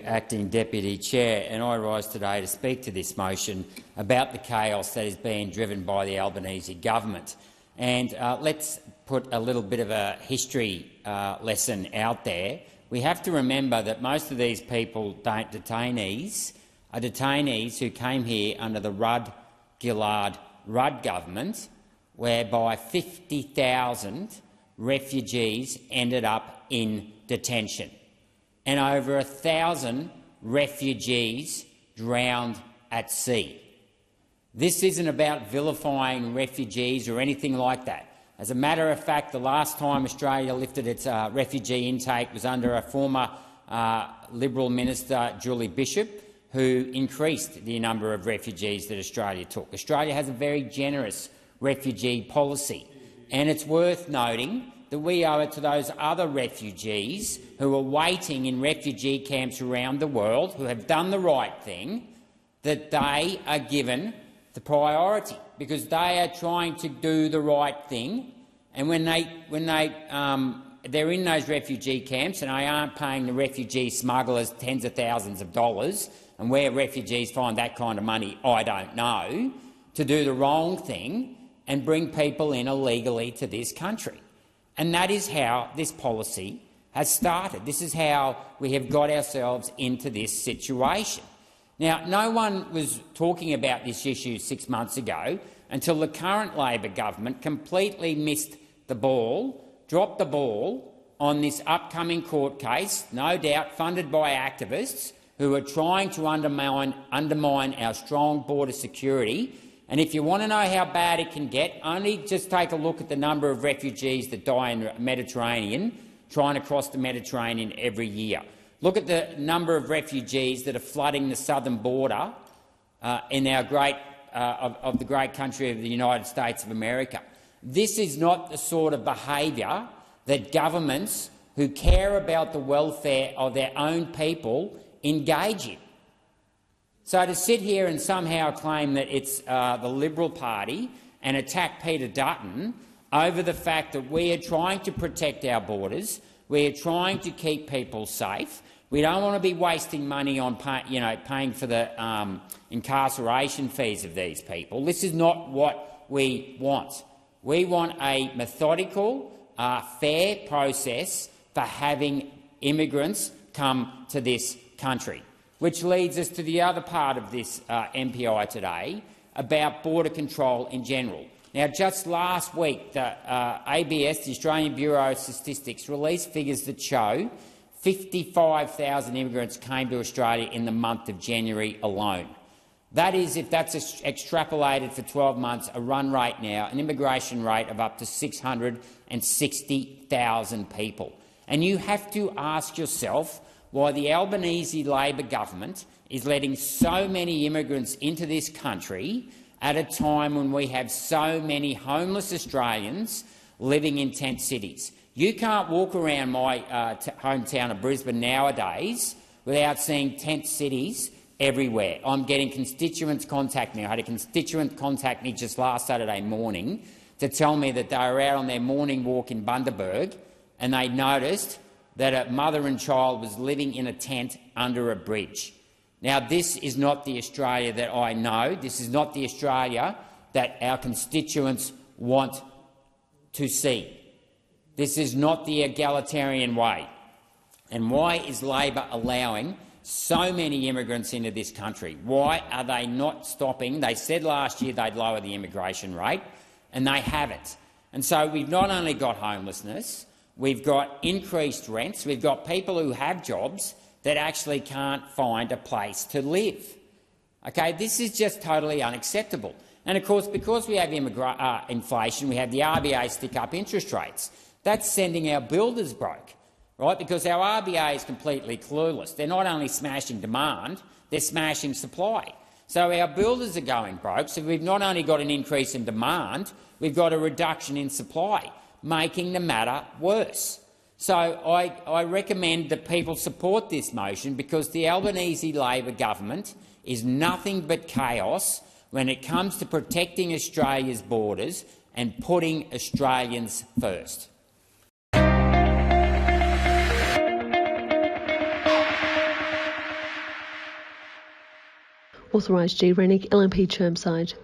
Acting Deputy Chair, and I rise today to speak to this motion about the chaos that is being driven by the Albanese government. And let's put a little bit of a history lesson out there. We have to remember that most of these people, detainees, are detainees who came here under the Rudd government, whereby 50,000 refugees ended up in detention, and over 1,000 refugees drowned at sea. This isn't about vilifying refugees or anything like that. As a matter of fact, the last time Australia lifted its refugee intake was under a former Liberal minister, Julie Bishop, who increased the number of refugees that Australia took. Australia has a very generous refugee policy, and it's worth noting that we owe it to those other refugees who are waiting in refugee camps around the world, who have done the right thing, that they are given the priority, because they are trying to do the right thing. And when they're in those refugee camps and they aren't paying the refugee smugglers tens of thousands of dollars, and where refugees find that kind of money, I don't know, to do the wrong thing and bring people in illegally to this country. And that is how this policy has started. This is how we have got ourselves into this situation. Now, no one was talking about this issue 6 months ago until the current Labor government completely missed the ball, dropped the ball on this upcoming court case, no doubt funded by activists who are trying to undermine our strong border security. And if you want to know how bad it can get, only just take a look at the number of refugees that die in the Mediterranean, trying to cross the Mediterranean every year. Look at the number of refugees that are flooding the southern border in our of the great country of the United States of America. This is not the sort of behaviour that governments who care about the welfare of their own people engage in. So to sit here and somehow claim that it's the Liberal Party and attack Peter Dutton over the fact that we are trying to protect our borders, we are trying to keep people safe, we don't want to be wasting money on paying for the incarceration fees of these people. This is not what we want. We want a methodical, fair process for having immigrants come to this country. Which leads us to the other part of this MPI today, about border control in general. Now, just last week, the ABS, the Australian Bureau of Statistics, released figures that show 55,000 immigrants came to Australia in the month of January alone. That is, if that's extrapolated for 12 months, a run rate now, an immigration rate of up to 660,000 people. And you have to ask yourself why the Albanese Labor government is letting so many immigrants into this country at a time when we have so many homeless Australians living in tent cities. You can't walk around my hometown of Brisbane nowadays without seeing tent cities everywhere. I'm getting constituents contact me. I had a constituent contact me just last Saturday morning to tell me that they were out on their morning walk in Bundaberg and they noticed that a mother and child was living in a tent under a bridge. Now, this is not the Australia that I know. This is not the Australia that our constituents want to see. This is not the egalitarian way. And why is Labor allowing so many immigrants into this country? Why are they not stopping? They said last year they'd lower the immigration rate, and they haven't. And so we've not only got homelessness, we've got increased rents, we've got people who have jobs that actually can't find a place to live. Okay, this is just totally unacceptable. And of course, because we have inflation, we have the RBA stick up interest rates. That's sending our builders broke, right? Because our RBA is completely clueless. They're not only smashing demand, they're smashing supply. So our builders are going broke. So we've not only got an increase in demand, we've got a reduction in supply, making the matter worse. So I recommend that people support this motion, because the Albanese Labor government is nothing but chaos when it comes to protecting Australia's borders and putting Australians first. Authorised G. Rennick, LNP Chermside.